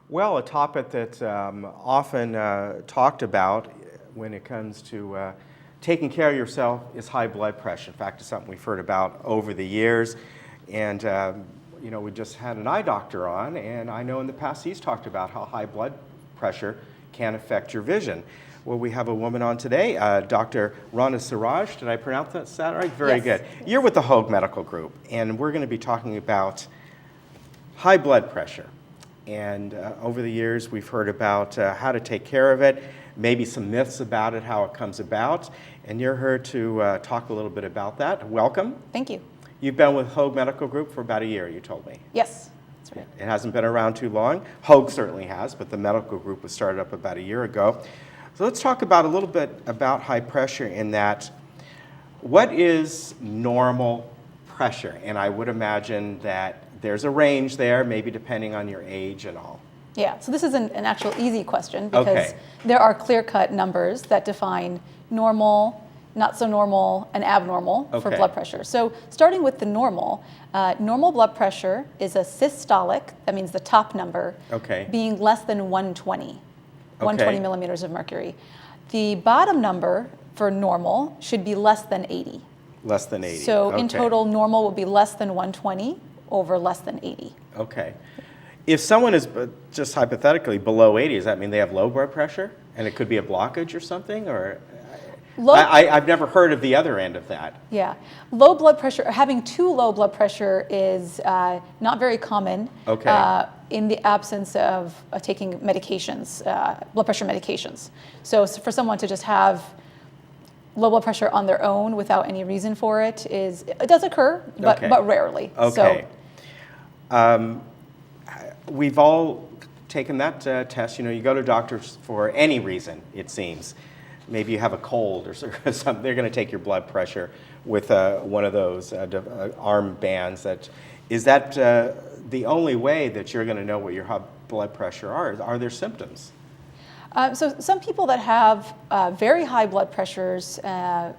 Well, a topic that's often talked about when it comes to taking care of yourself is high blood pressure. In fact, it's something we've heard about over the years. And, we just had an eye doctor on, and I know in the past he's talked about how high blood pressure can affect your vision. Well, we have a woman on today, Dr. Rana Siraj. Did I pronounce that right? Very good. You're with the Hoag Medical Group, and we're going to be talking about high blood pressure. And over the years, we've heard about how to take care of it, maybe some myths about it, how it comes about. And you're here to talk a little bit about that. Welcome. Thank you. You've been with Hoag Medical Group for about a year, you told me. Yes, that's right. It hasn't been around too long. Hoag certainly has, but the medical group was started up about a year ago. So let's talk about a little bit about high pressure in that, what is normal pressure? And I would imagine that there's a range there, maybe depending on your age and all. Yeah, so this is an actual easy question because there are clear-cut numbers that define normal, not so normal, and abnormal for blood pressure. So starting with the normal, normal blood pressure is a systolic, that means the top number, being less than 120, 120 millimeters of mercury. The bottom number for normal should be less than 80. Less than 80. So in total, normal would be less than 120 over less than 80. Okay. If someone is just hypothetically below 80, does that mean they have low blood pressure? And it could be a blockage or something? Or I've never heard of the other end of that. Yeah. Low blood pressure, having too low blood pressure is not very common in the absence of taking medications, blood pressure medications. So for someone to just have low blood pressure on their own without any reason for it it does occur, but rarely. Okay. So, we've all taken that test. You go to doctors for any reason, it seems. Maybe you have a cold or something. They're going to take your blood pressure with one of those arm bands. Is that the only way that you're going to know what your high blood pressure are? Are there symptoms? So some people that have very high blood pressures, and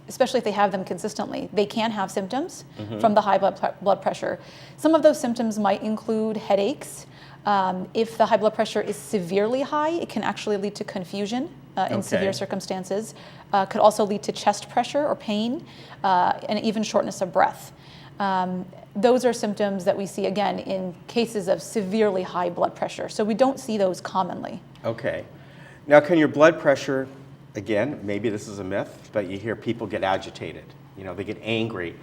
especially if they have them consistently, they can have symptoms from the high blood pressure. Some of those symptoms might include headaches. If the high blood pressure is severely high, it can actually lead to confusion in severe circumstances. Could also lead to chest pressure or pain, and even shortness of breath. Those are symptoms that we see, again, in cases of severely high blood pressure. So we don't see those commonly. Okay. Now, can your blood pressure, again, maybe this is a myth, but you hear people get agitated. They get angry.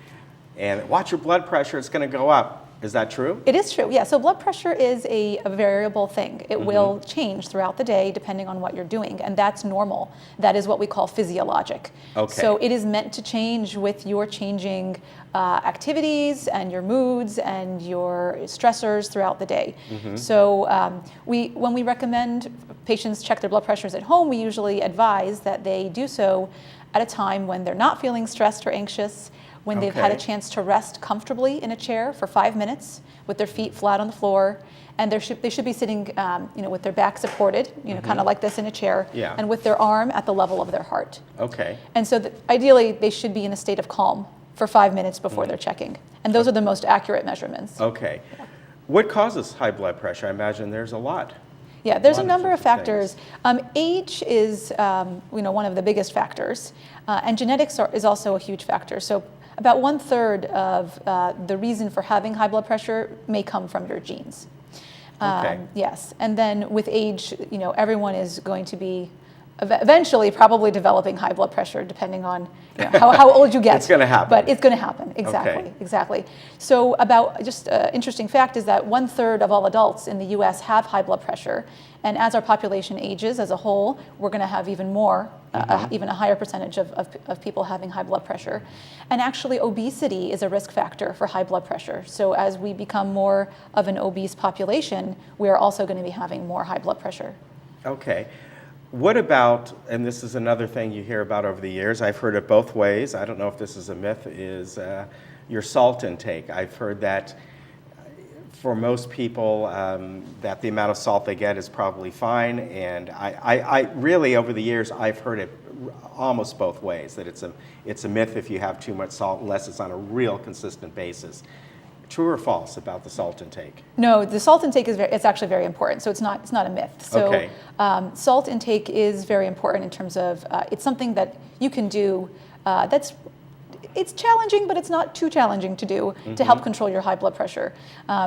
And watch your blood pressure, it's going to go up. Is that true? It is true, yeah. So blood pressure is a variable thing. It will change throughout the day depending on what you're doing, and that's normal. That is what we call physiologic. So it is meant to change with your changing activities and your moods and your stressors throughout the day. So when we recommend patients check their blood pressures at home, we usually advise that they do so at a time when they're not feeling stressed or anxious, when they've had a chance to rest comfortably in a chair for 5 minutes with their feet flat on the floor, and they should be sitting, with their back supported, kind of like this in a chair, and with their arm at the level of their heart. And so ideally, they should be in a state of calm for 5 minutes before they're checking, and those are the most accurate measurements. What causes high blood pressure? I imagine there's a lot. Yeah, there's a number of factors. Age is, one of the biggest factors, and genetics is also a huge factor. So about 1/3 of the reason for having high blood pressure may come from your genes. Yes, and then with age, everyone is going to be eventually probably developing high blood pressure, depending on how old you get. It's going to happen. But it's going to happen, exactly. So about just interesting fact is that 1/3 of all adults in the U.S. have high blood pressure, and as our population ages as a whole, we're going to have even more, even a higher percentage of people having high blood pressure. And actually, obesity is a risk factor for high blood pressure. So as we become more of an obese population, we are also going to be having more high blood pressure. What about, and this is another thing you hear about over the years, I've heard it both ways, I don't know if this is a myth, is your salt intake. I've heard that for most people, that the amount of salt they get is probably fine, and I really, over the years, I've heard it almost both ways, that it's a myth if you have too much salt, unless it's on a real consistent basis. True or false about the salt intake? No, the salt intake it's actually very important. So it's not a myth. So Okay. Salt intake is very important in terms of it's something that you can do. It's challenging, but it's not too challenging to do to help control your high blood pressure.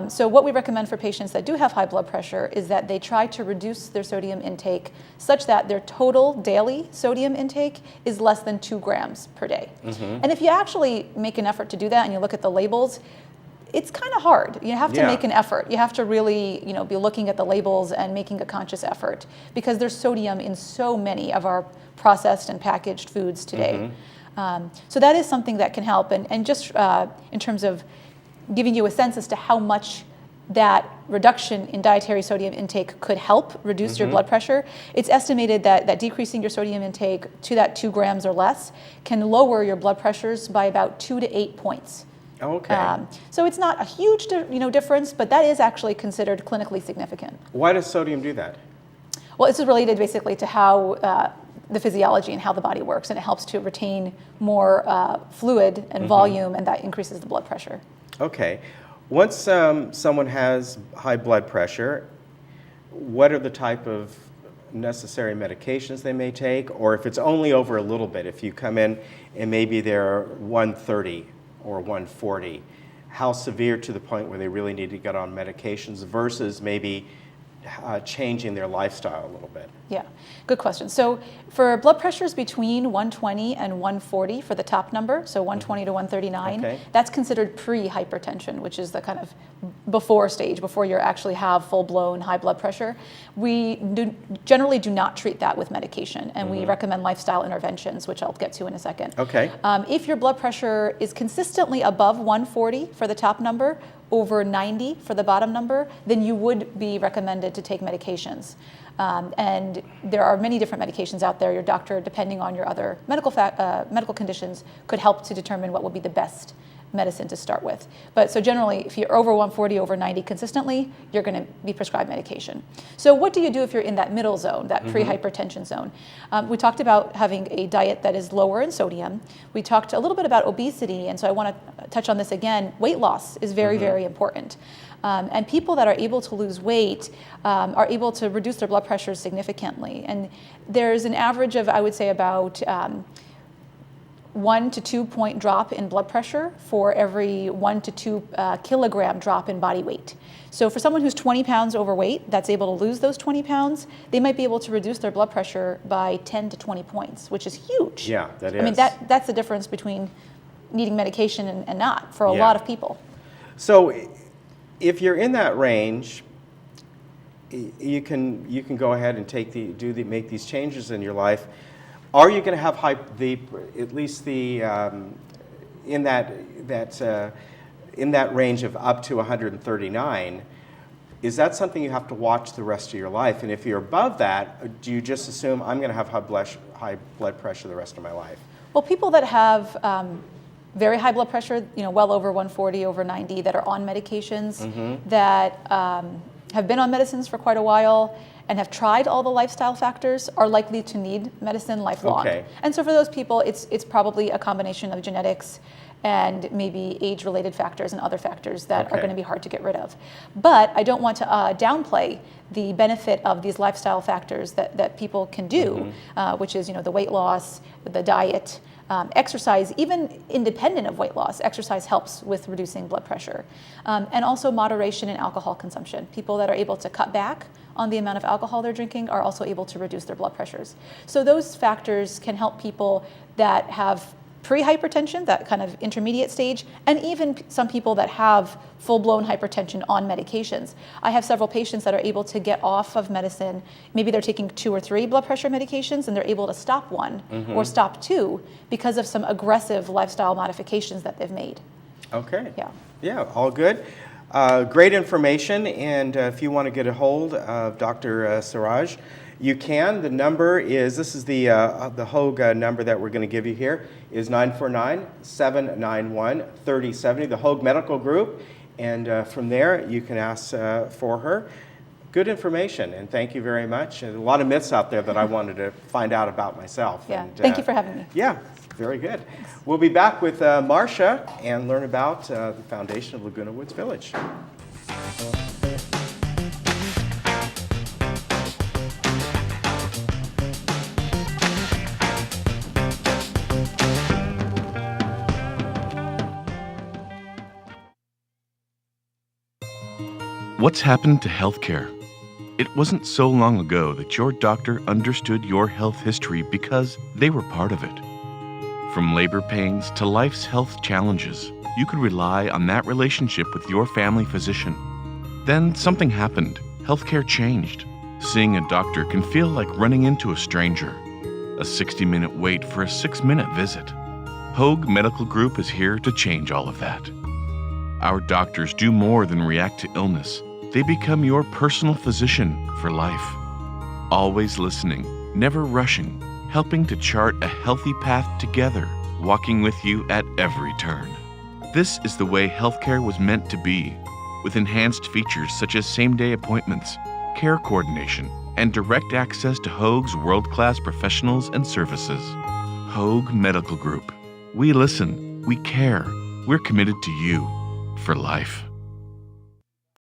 So what we recommend for patients that do have high blood pressure is that they try to reduce their sodium intake such that their total daily sodium intake is less than 2 grams per day. And if you actually make an effort to do that and you look at the labels, it's kind of hard. You have to make an effort. You have to really, be looking at the labels and making a conscious effort because there's sodium in so many of our processed and packaged foods today. So that is something that can help. And just in terms of giving you a sense as to how much that reduction in dietary sodium intake could help reduce your blood pressure, it's estimated that decreasing your sodium intake to that 2 grams or less can lower your blood pressures by about 2 to 8 points. Okay. So it's not a huge difference, but that is actually considered clinically significant. Why does sodium do that? Well, this is related basically to how the physiology and how the body works, and it helps to retain more fluid and volume, and that increases the blood pressure. Okay. Once someone has high blood pressure, what are the type of necessary medications they may take? Or if it's only over a little bit, if you come in and maybe they're 130 or 140, how severe to the point where they really need to get on medications versus maybe changing their lifestyle a little bit? Yeah, good question. So for blood pressures between 120 and 140 for the top number, so 120 to 139, that's considered pre-hypertension, which is the kind of before stage, before you actually have full-blown high blood pressure. We generally do not treat that with medication, and we recommend lifestyle interventions, which I'll get to in a second. Okay. If your blood pressure is consistently above 140 for the top number, over 90 for the bottom number, then you would be recommended to take medications. And there are many different medications out there. Your doctor, depending on your other medical conditions, could help to determine what would be the best medicine to start with. But so generally, if you're over 140, over 90 consistently, you're going to be prescribed medication. So what do you do if you're in that middle zone, that pre-hypertension zone? We talked about having a diet that is lower in sodium. We talked a little bit about obesity, and so I want to touch on this again. Weight loss is very, very important. And people that are able to lose weight are able to reduce their blood pressure significantly. And there's an average of, I would say, about 1 to 2 point drop in blood pressure for every 1 to 2 kilogram drop in body weight. So for someone who's 20 pounds overweight that's able to lose those 20 pounds, they might be able to reduce their blood pressure by 10 to 20 points, which is huge. Yeah, that is. I mean, that's the difference between needing medication and not for a lot of people. So if you're in that range, you can go ahead and make these changes in your life. Are you going to have in that range of up to 139? Is that something you have to watch the rest of your life? And if you're above that, do you just assume I'm going to have high blood pressure the rest of my life? Well, people that have very high blood pressure, well over 140, over 90, that are on medications, that have been on medicines for quite a while and have tried all the lifestyle factors are likely to need medicine lifelong. Okay. And so for those people, it's probably a combination of genetics and maybe age-related factors and other factors that are going to be hard to get rid of. But I don't want to downplay the benefit of these lifestyle factors that people can do, which is the weight loss, the diet, exercise, even independent of weight loss. Exercise helps with reducing blood pressure. And also moderation in alcohol consumption. People that are able to cut back on the amount of alcohol they're drinking are also able to reduce their blood pressures. So those factors can help people that have pre-hypertension, that kind of intermediate stage, and even some people that have full-blown hypertension on medications. I have several patients that are able to get off of medicine. Maybe they're taking 2 or 3 blood pressure medications and they're able to stop 1 or stop 2 because of some aggressive lifestyle modifications that they've made. Okay. Yeah. Yeah, all good. Great information, and if you want to get a hold of Dr. Siraj, you can. The number is, this is the Hoag number that we're going to give you here, is 949-791-3070, the Hoag Medical Group, and from there you can ask for her. Good information, and thank you very much. And a lot of myths out there that I wanted to find out about myself. Yeah, and, thank you for having me. Yeah, Very good. We'll be back with Marcia and learn about the foundation of Laguna Woods Village. What's happened to healthcare? It wasn't so long ago that your doctor understood your health history because they were part of it. From labor pains to life's health challenges, you could rely on that relationship with your family physician. Then something happened. Healthcare changed. Seeing a doctor can feel like running into a stranger. A 60-minute wait for a 6-minute visit. Hoag Medical Group is here to change all of that. Our doctors do more than react to illness. They become your personal physician for life. Always listening, never rushing, helping to chart a healthy path together, walking with you at every turn. This is the way healthcare was meant to be, with enhanced features such as same-day appointments, care coordination, and direct access to Hoag's world-class professionals and services. Hoag Medical Group. We listen, we care, we're committed to you for life.